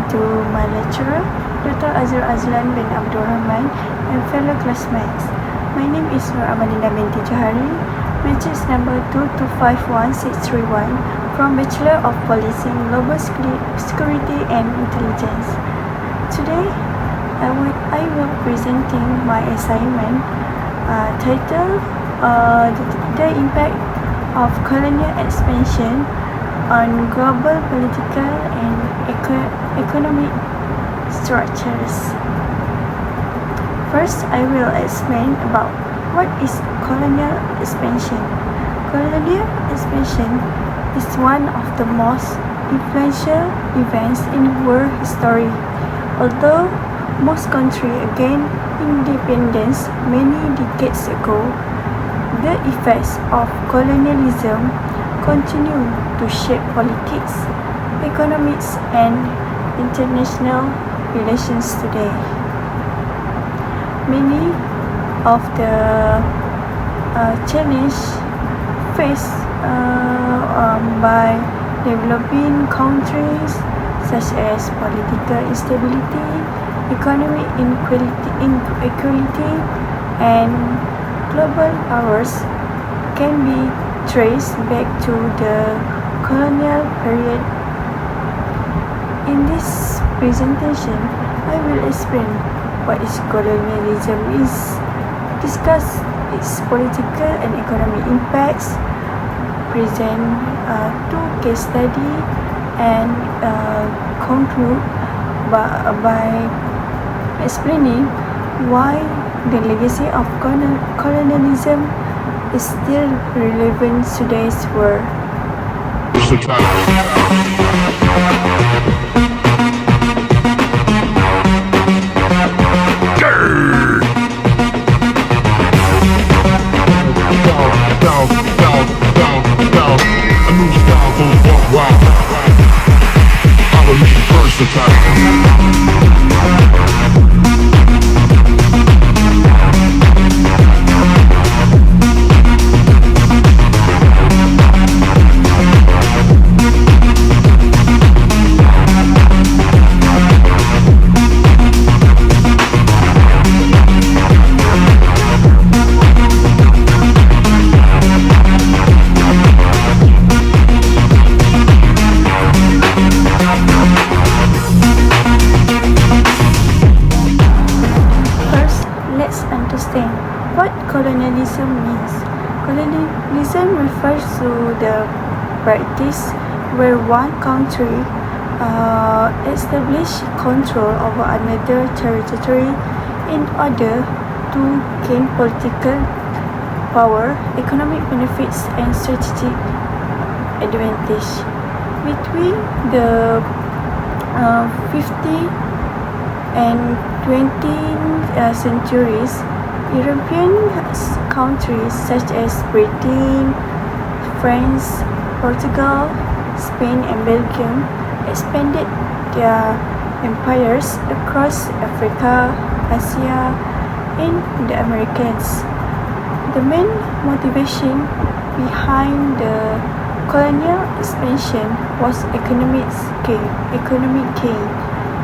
to my lecturer, Dr. Azhar Azlan bin Abdul Rahman, and fellow classmates. My name is Nur Amalina binti Johari, matrix number 2251631 from Bachelor of Policing, Global Security and Intelligence. Today, I will presenting my assignment titled The Impact of Colonial Expansion on Global Political and Economic Structures. First, I will explain about what is colonial expansion. Colonial expansion is one of the most influential events in world history. Although most countries gained independence many decades ago, the effects of colonialism continue to shape politics, economics, and international relations today. Many of the challenges faced by developing countries, such as political instability, economic inequality, and global powers, can be traced back to the colonial period. In this presentation, I will explain what is colonialism is, discuss its political and economic impacts, present two case studies, and conclude by explaining why the legacy of colonialism is still relevant in today's world. What colonialism means. Colonialism refers to the practice where one country establishes control over another territory in order to gain political power, economic benefits, and strategic advantage. Between the 15th and 20th centuries, European countries such as Britain, France, Portugal, Spain, and Belgium expanded their empires across Africa, Asia, and the Americas. The main motivation behind the colonial expansion was economic gain.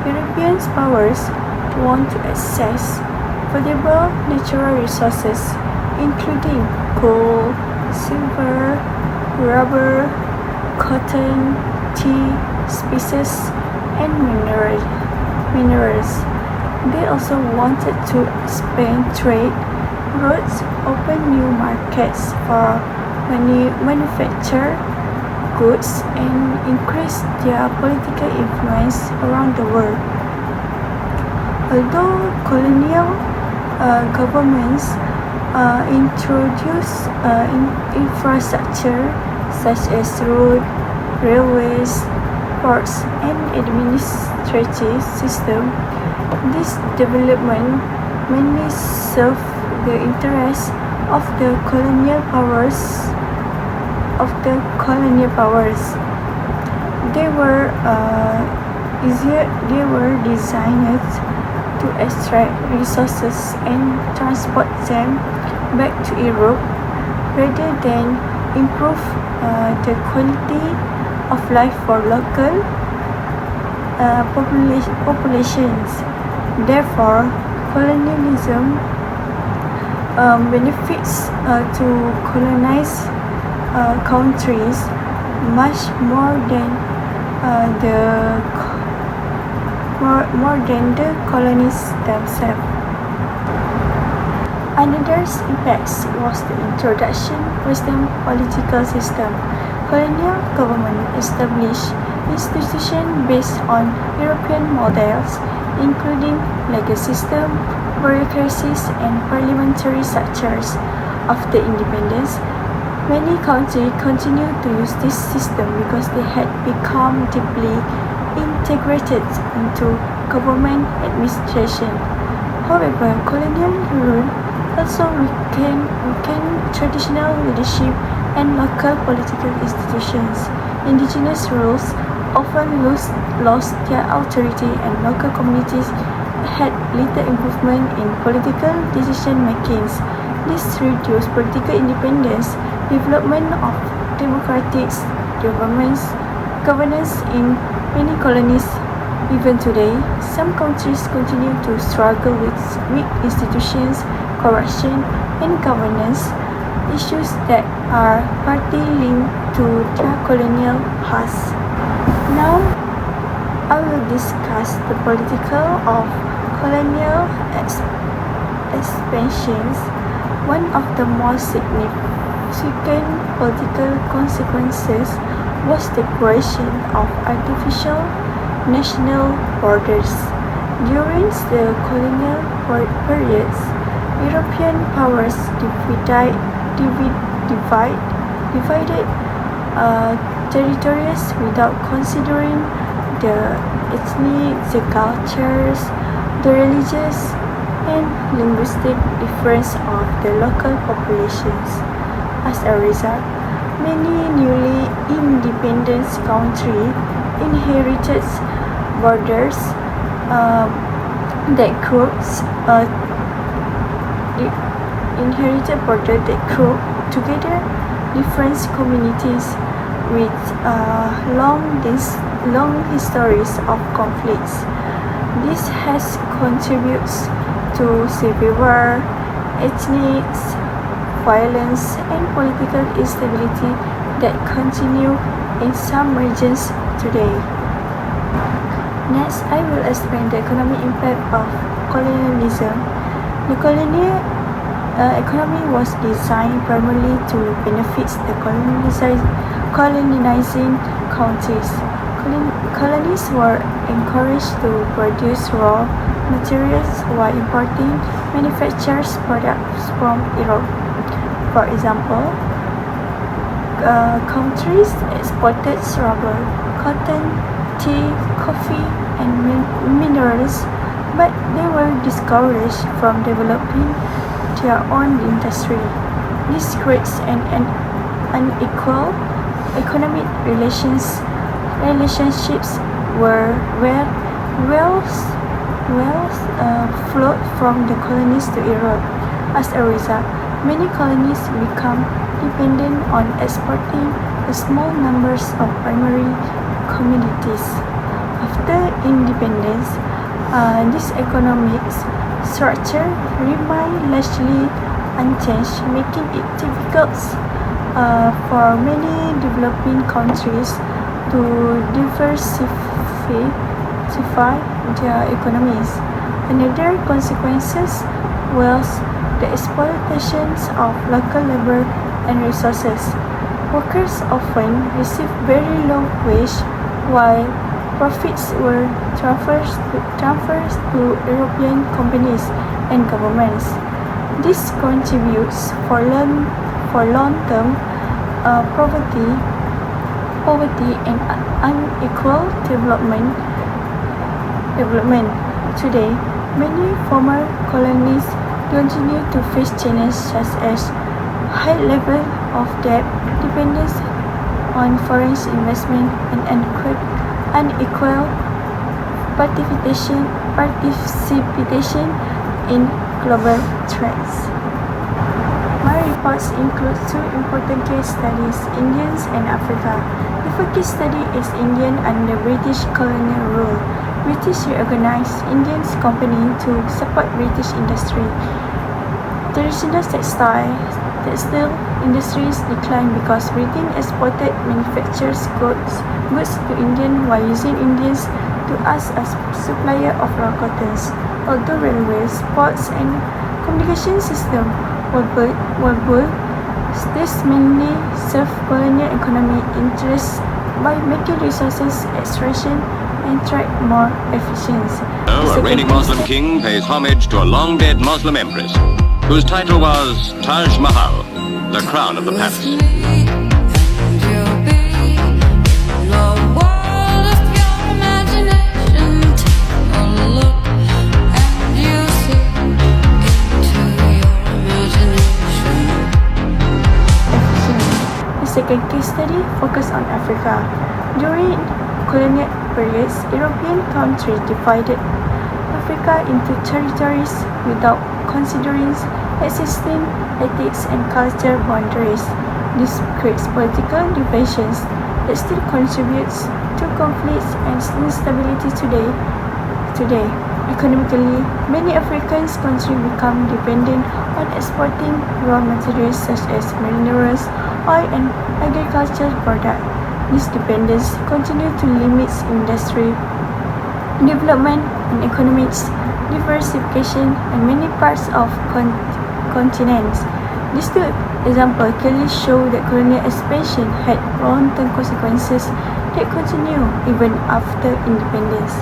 European powers want to access valuable natural resources, including gold, silver, rubber, cotton, tea, spices, and minerals. They also wanted to expand trade routes, open new markets for manufactured goods, and increase their political influence around the world. Although colonial governments introduced infrastructure such as roads, railways, ports, and administrative system, this development mainly served the interests of the colonial powers. They were designed to extract resources and transport them back to Europe rather than improve the quality of life for local populations. Therefore, colonialism benefits to colonized countries much more than the colonies themselves. Another impact was the introduction of Western political system. Colonial government established institutions based on European models, including legal system, bureaucracies, and parliamentary structures. After independence, many countries continued to use this system because they had become deeply integrated into government administration. However, colonial rule also weakened traditional leadership and local political institutions. Indigenous rules often lost their authority, and local communities had little involvement in political decision-making. This reduced political independence. Development of democratic governance in many colonies. Even today, some countries continue to struggle with weak institutions, corruption, and governance issues that are partly linked to their colonial past. Now, I will discuss the political of colonial expansions. One of the most significant political consequences was the creation of artificial national borders. During the colonial periods, European powers divided territories without considering the ethnic, the cultures, the religious, and linguistic difference of the local populations. As a result, many newly independent countries inherited borders that group together different communities with long histories of conflicts. This has contributed to civil war, ethnic violence, and political instability that continue in some regions today. Next, I will explain the economic impact of colonialism. The colonial economy was designed primarily to benefit the colonizing countries. Colonies were encouraged to produce raw materials while importing manufactured products from Europe. For example, countries exported rubber, cotton, tea, coffee, and minerals, but they were discouraged from developing their own industry. This creates an unequal economic relationships where wealth flowed from the colonies to Europe. As a result, many colonies become dependent on exporting a small numbers of primary commodities. After independence, this economic structure remained largely unchanged, making it difficult for many developing countries to diversify their economies. Another consequence was the exploitation of local labor and resources. Workers often received very low wage, while profits were transferred to European companies and governments. This contributes for long-term poverty and unequal development. Today, many former colonies continue to face challenges such as high level of debt, dependence on foreign investment, and unequal participation in global trends. My parts include two important case studies, Indians and Africa. The first case study is Indian under British colonial rule. British reorganized Indian company to support British industry. Traditional textile industries declined because Britain exported manufactured goods to India while using Indians to act as supplier of raw cottons. Although railways, ports, and communication systems were built, this mainly served colonial economic interests by making resources extraction and trade more efficient. So, a reigning Muslim king pays homage to a long-dead Muslim empress, whose title was Taj Mahal, the crown of the palace. Second case study focused on Africa. During colonial periods, European countries divided Africa into territories without considering existing ethnic and cultural boundaries. This creates political divisions that still contributes to conflicts and instability today. Economically, many African countries become dependent on exporting raw materials such as minerals, oil, and agricultural products. This dependence continues to limit industry development and economic diversification in many parts of continents. These two examples clearly show that colonial expansion had long-term consequences that continue even after independence.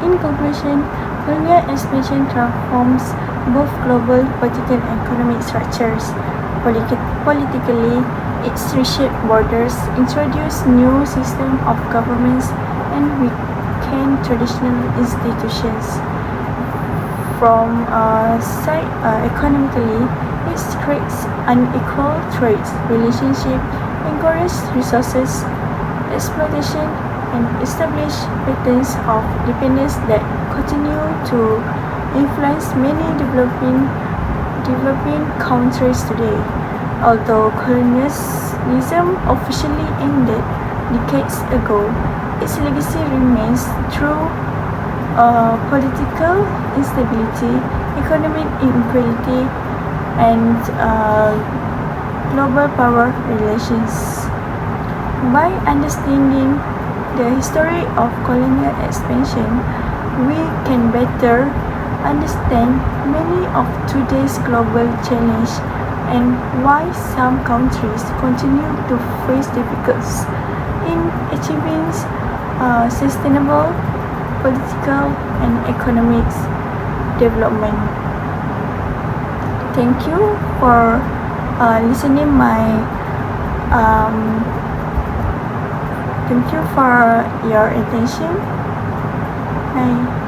In conclusion, colonial expansion transforms both global political and economic structures. Politically, it reshaped borders, introduced new systems of governments, and weakened traditional institutions. From economically, it creates unequal trade relationships, encourages resources exploitation, and establish patterns of dependence that continue to influence many developing countries today. Although colonialism officially ended decades ago, its legacy remains through political instability, economic inequality, and global power relations. By understanding the history of colonial expansion, we can better understand many of today's global challenges and why some countries continue to face difficulties in achieving sustainable political and economic development. Thank you for listening Thank you for your attention. Bye.